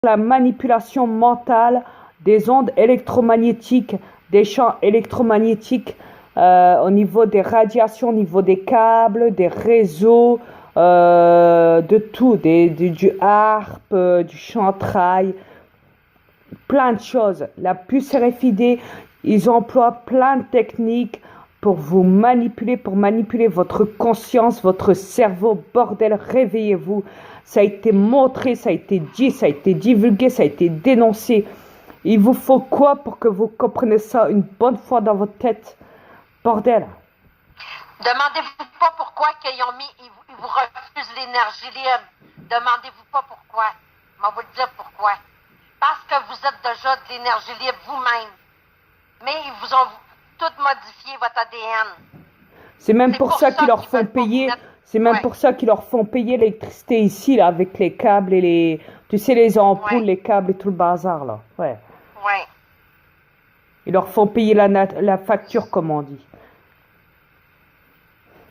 la manipulation mentale des ondes électromagnétiques, des champs électromagnétiques au niveau des radiations, au niveau des câbles, des réseaux, de tout, du harpe, du chantrail, plein de choses. La puce RFID, ils emploient plein de techniques pour vous manipuler, pour manipuler votre conscience, votre cerveau. Bordel, réveillez-vous. Ça a été montré, ça a été dit, ça a été divulgué, ça a été dénoncé. Il vous faut quoi pour que vous compreniez ça une bonne fois dans votre tête? Bordel. Demandez-vous pas pourquoi ils vous refusent l'énergie libre. Demandez-vous pas pourquoi. Je vais vous le dire pourquoi. Parce que vous êtes déjà de l'énergie libre vous-même. Mais ils vous ont tout modifié votre ADN. C'est même pour ça qu'ils leur font payer. C'est même pour ça qu'ils leur font payer l'électricité ici, là, avec les câbles et les. Tu sais, les ampoules, les câbles et tout le bazar, là. Ouais. Ouais. Ils leur font payer la facture, comme on dit.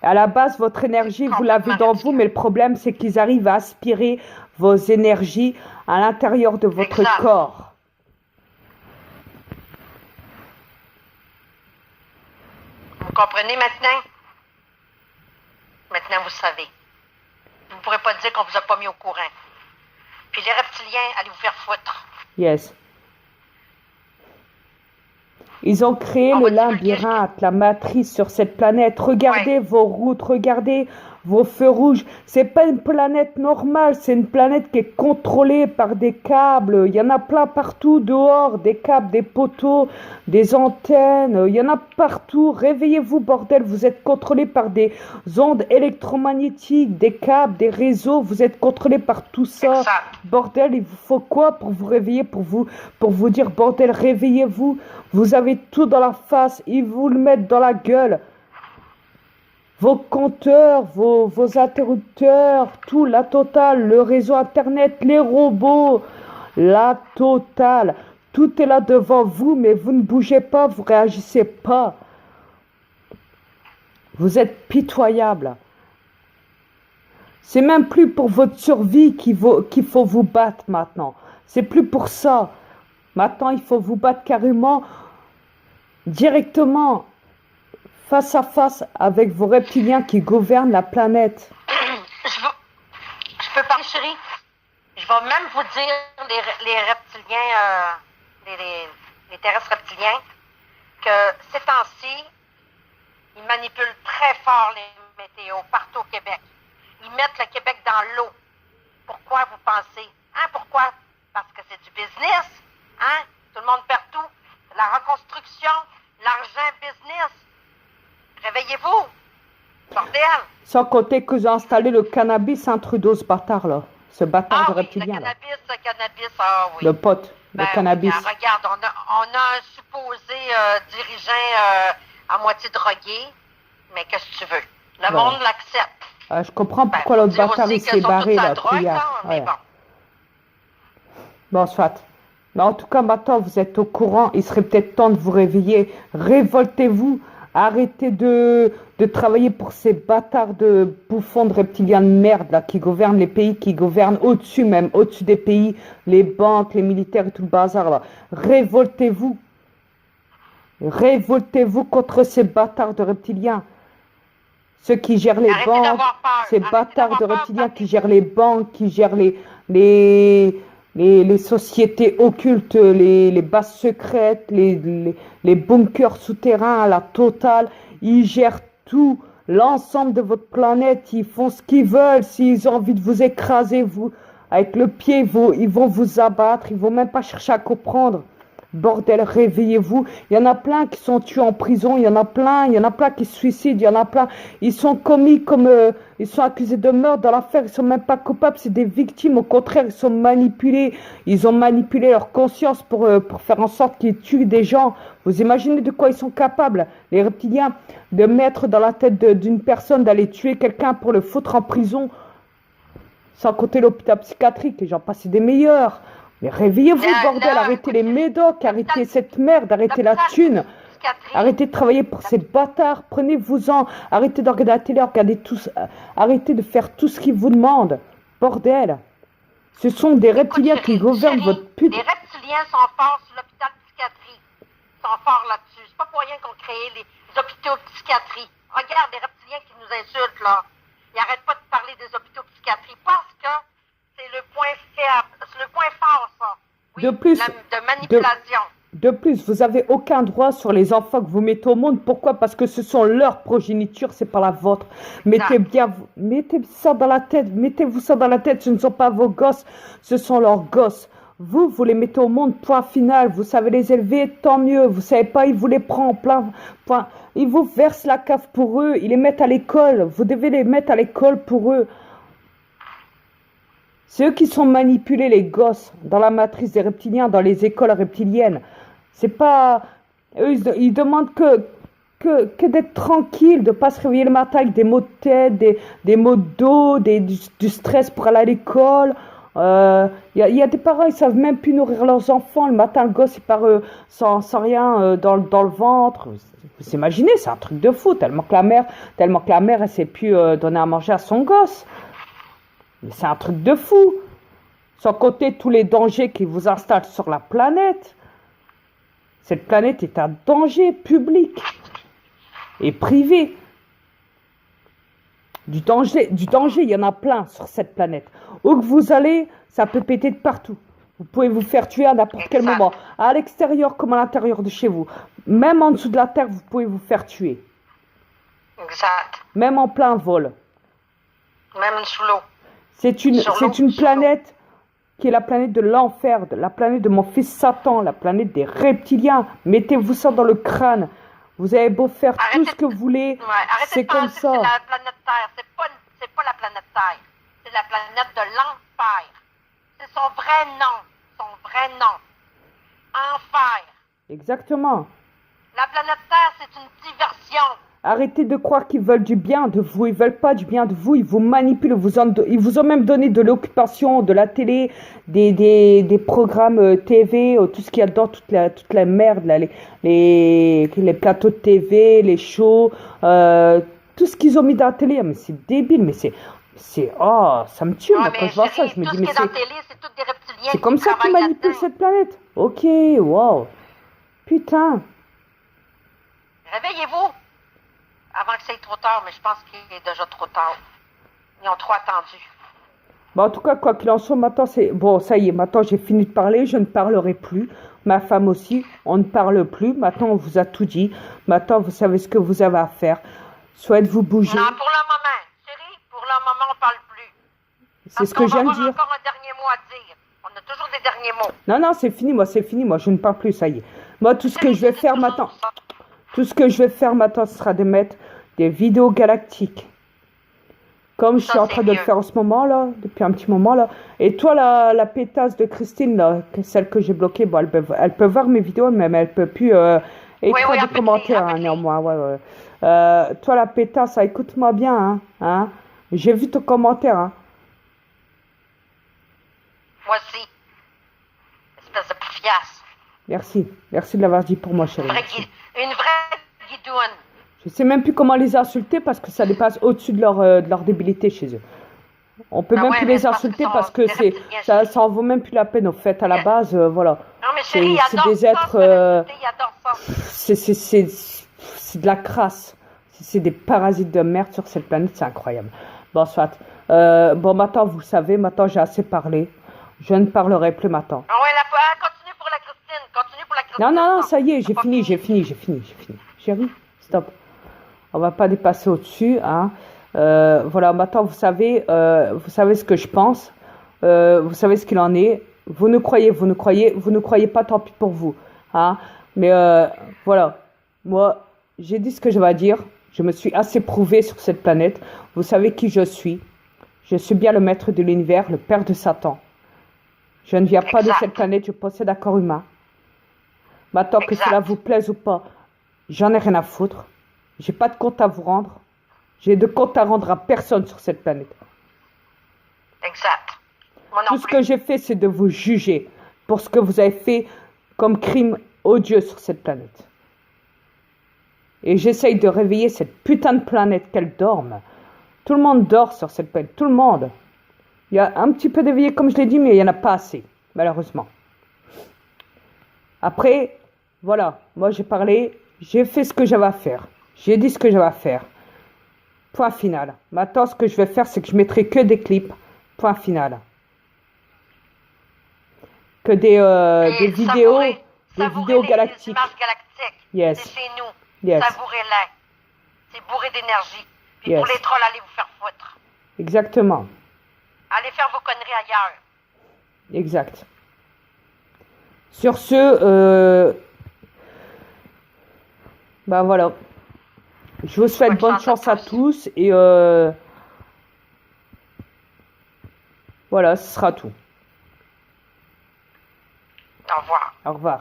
À la base, votre énergie, vous l'avez dans vous, mais le problème, c'est qu'ils arrivent à aspirer vos énergies à l'intérieur de votre corps. Vous comprenez maintenant? Maintenant, vous savez. Vous ne pourrez pas dire qu'on vous a pas mis au courant. Puis les reptiliens, allez vous faire foutre. Yes. Ils ont créé le labyrinthe, la matrice sur cette planète. Regardez vos routes, regardez vos feux rouges. C'est pas une planète normale, c'est une planète qui est contrôlée par des câbles. Il y en a plein partout dehors, des câbles, des poteaux, des antennes. Il y en a partout. Réveillez-vous, bordel. Vous êtes contrôlé par des ondes électromagnétiques, des câbles, des réseaux. Vous êtes contrôlé par tout ça. Bordel, il vous faut quoi pour vous réveiller, pour vous dire, bordel, réveillez-vous. Vous avez tout dans la face. Ils vous le mettent dans la gueule. Vos compteurs, vos interrupteurs, tout, la totale, le réseau internet, les robots, la totale. Tout est là devant vous, mais vous ne bougez pas, vous ne réagissez pas. Vous êtes pitoyable. C'est même plus pour votre survie qu'il faut vous battre maintenant. C'est plus pour ça. Maintenant, il faut vous battre carrément, directement, face à face avec vos reptiliens qui gouvernent la planète. Je peux parler, chérie? Je vais même vous dire, les reptiliens, les terrestres reptiliens, que ces temps-ci, ils manipulent très fort les météos partout au Québec. Ils mettent le Québec dans l'eau. Pourquoi vous pensez? Hein, pourquoi? Parce que c'est du business. Hein? Tout le monde perd tout. La reconstruction, l'argent, business. Réveillez-vous! Bordel! Sans compter que j'ai installé le cannabis, un Trudeau, ce bâtard là. Ce bâtard de reptilien le cannabis, ah oui. Le pote, le cannabis. Regarde, on a un supposé dirigeant à moitié drogué, mais qu'est-ce que tu veux? Le monde l'accepte. Je comprends pourquoi l'autre bâtard il s'est barré là. Bon, soit. Mais en tout cas, maintenant, vous êtes au courant. Il serait peut-être temps de vous réveiller. Révoltez-vous. Arrêtez de travailler pour ces bâtards de bouffons de reptiliens de merde là, qui gouvernent les pays, qui gouvernent au-dessus même, au-dessus des pays, les banques, les militaires et tout le bazar là. Révoltez-vous. Révoltez-vous contre ces bâtards de reptiliens. Ceux qui gèrent les banques, ces bâtards de reptiliens qui gèrent les banques, qui gèrent les sociétés occultes, les bases secrètes, les bunkers souterrains, la totale, ils gèrent tout, l'ensemble de votre planète, ils font ce qu'ils veulent, s'ils ont envie de vous écraser, vous, avec le pied, ils vont vous abattre, ils vont même pas chercher à comprendre. Bordel, réveillez-vous. Il y en a plein qui sont tués en prison, il y en a plein qui se suicident, il y en a plein. Ils sont commis ils sont accusés de meurtre dans l'affaire, ils sont même pas coupables, c'est des victimes, au contraire, ils sont manipulés. Ils ont manipulé leur conscience pour faire en sorte qu'ils tuent des gens. Vous imaginez de quoi ils sont capables, les reptiliens, de mettre dans la tête d'une personne, d'aller tuer quelqu'un pour le foutre en prison, sans compter l'hôpital psychiatrique, et j'en passe des meilleurs. Mais réveillez-vous, bordel, arrêtez les médocs, arrêtez cette merde, arrêtez la thune, arrêtez de travailler pour ces bâtards, prenez-vous-en, arrêtez de regarder la télé, arrêtez de faire tout ce qu'ils vous demandent, bordel. Ce sont des reptiliens Écoute, qui chérie, gouvernent votre les putain. reptiliens sont forts sur l'hôpital psychiatrie. Ils sont forts là-dessus. C'est pas pour rien qu'on crée les hôpitaux psychiatrie. Regarde les reptiliens qui nous insultent, là. Ils n'arrêtent pas de parler des hôpitaux psychiatrie parce que c'est le point faible, c'est le point fort, ça. Oui, De plus, de manipulation. De plus, vous avez aucun droit sur les enfants que vous mettez au monde. Pourquoi? Parce que ce sont leurs progénitures, c'est pas la vôtre. Mettez ça dans la tête, mettez-vous ça dans la tête. Ce ne sont pas vos gosses, ce sont leurs gosses. Vous les mettez au monde, point final. Vous savez les élever, tant mieux. Vous savez pas, ils vous les prennent en plein point. Ils vous versent la cave pour eux, ils les mettent à l'école. Vous devez les mettre à l'école pour eux. C'est eux qui sont manipulés, les gosses, dans la matrice des reptiliens, dans les écoles reptiliennes. C'est pas... Eux, ils demandent que d'être tranquilles, de ne pas se réveiller le matin avec des maux de tête, des maux de dos, du stress pour aller à l'école. Y a des parents, ils savent même plus nourrir leurs enfants. Le matin, le gosse, il part sans rien dans le ventre. Vous imaginez, c'est un truc de fou, tellement que la mère, elle ne sait plus donner à manger à son gosse. Mais c'est un truc de fou. Sans compter tous les dangers qui vous installent sur la planète. Cette planète est un danger public et privé. Du danger, il y en a plein sur cette planète. Où que vous allez, ça peut péter de partout. Vous pouvez vous faire tuer à n'importe quel moment. À l'extérieur comme à l'intérieur de chez vous. Même en dessous de la terre, vous pouvez vous faire tuer. Exact. Même en plein vol. Même sous l'eau. C'est une planète qui est la planète de l'enfer, la planète de mon fils Satan, la planète des reptiliens. Mettez-vous ça dans le crâne. Vous avez beau faire tout ce que vous voulez, c'est comme ça. C'est la planète Terre. C'est pas la planète Terre. C'est la planète de l'enfer. C'est son vrai nom. Son vrai nom. Enfer. Exactement. La planète Terre, c'est une diversion. Arrêtez de croire qu'ils veulent du bien de vous. Ils veulent pas du bien de vous. Ils vous manipulent. Ils vous ont même donné de l'occupation, de la télé, des programmes TV, tout ce qu'il y a dedans, toute la merde, là, les plateaux de TV, les shows, tout ce qu'ils ont mis dans la télé. Mais c'est débile. Mais oh, ça me tue. Moi, quand je vois ça, je me dis, mais c'est comme ça qu'ils manipulent cette planète. Ok, wow. Putain. Réveillez-vous. Avant que ça soit trop tard, mais je pense qu'il est déjà trop tard. Ils ont trop attendu. Bon, en tout cas, quoi qu'il en soit, maintenant, bon, ça y est, maintenant j'ai fini de parler, je ne parlerai plus. Ma femme aussi, on ne parle plus. Maintenant, on vous a tout dit. Maintenant, vous savez ce que vous avez à faire. Soit vous bouger. Non, pour le moment, chérie, pour le moment, on ne parle plus. C'est ce que je viens de dire. On a encore un dernier mot à dire. On a toujours des derniers mots. Non, c'est fini, moi, je ne parle plus, ça y est. Moi, tout ce que je vais faire maintenant... Tout ce que je vais faire maintenant, ce sera de mettre des vidéos galactiques. Comme je suis en train de le faire en ce moment, là, depuis un petit moment, là. Et toi, la pétasse de Christine, là, celle que j'ai bloquée, bon, elle peut voir mes vidéos, mais elle peut plus écrire des commentaires, néanmoins. Ouais. Toi, la pétasse, écoute-moi bien, hein. J'ai vu ton commentaire, hein. Moi aussi. Espèce de poufiasse. Merci de l'avoir dit pour moi, chérie. Une vraie guidoune. Je sais même plus comment les insulter parce que ça dépasse au-dessus de leur débilité chez eux. On peut même plus les insulter parce que ça en vaut même plus la peine au fait. À la base, voilà. Non mais chérie, c'est des êtres. C'est de la crasse. C'est des parasites de merde sur cette planète, c'est incroyable. Bon, soit. Bon, maintenant vous savez, maintenant j'ai assez parlé. Je ne parlerai plus maintenant. Ah ouais, continue pour la Christine. Non, ça y est, j'ai fini. Chérie, stop. On va pas dépasser au-dessus, hein. Voilà, maintenant vous savez ce que je pense. Vous savez ce qu'il en est. Vous ne croyez pas, tant pis pour vous, hein. Mais voilà, moi, j'ai dit ce que je vais dire. Je me suis assez prouvé sur cette planète. Vous savez qui je suis. Je suis bien le maître de l'univers, le père de Satan. Je ne viens pas de cette planète, je possède un corps humain. Maintenant que cela vous plaise ou pas, j'en ai rien à foutre. J'ai pas de compte à vous rendre. J'ai de compte à rendre à personne sur cette planète. Exact. Tout ce que j'ai fait, c'est de vous juger pour ce que vous avez fait comme crime odieux sur cette planète. Et j'essaye de réveiller cette putain de planète qu'elle dorme. Tout le monde dort sur cette planète, tout le monde. Il y a un petit peu de vie, comme je l'ai dit, mais il n'y en a pas assez, malheureusement. Après, voilà, moi j'ai parlé, j'ai fait ce que j'avais à faire. J'ai dit ce que j'avais à faire. Point final. Maintenant, ce que je vais faire, c'est que je mettrai que des clips. Point final. Que des Et vidéos, des savourez vidéos les galactiques. images galactiques. Yes. C'est chez nous. Yes. Savourez-les. C'est bourré d'énergie. Puis Yes. pour les trolls, allez vous faire foutre. Exactement. Allez faire vos conneries ailleurs. Exact. Sur ce, ben voilà. Je vous souhaite bonne chance à tous et voilà, ce sera tout. Au revoir. Au revoir.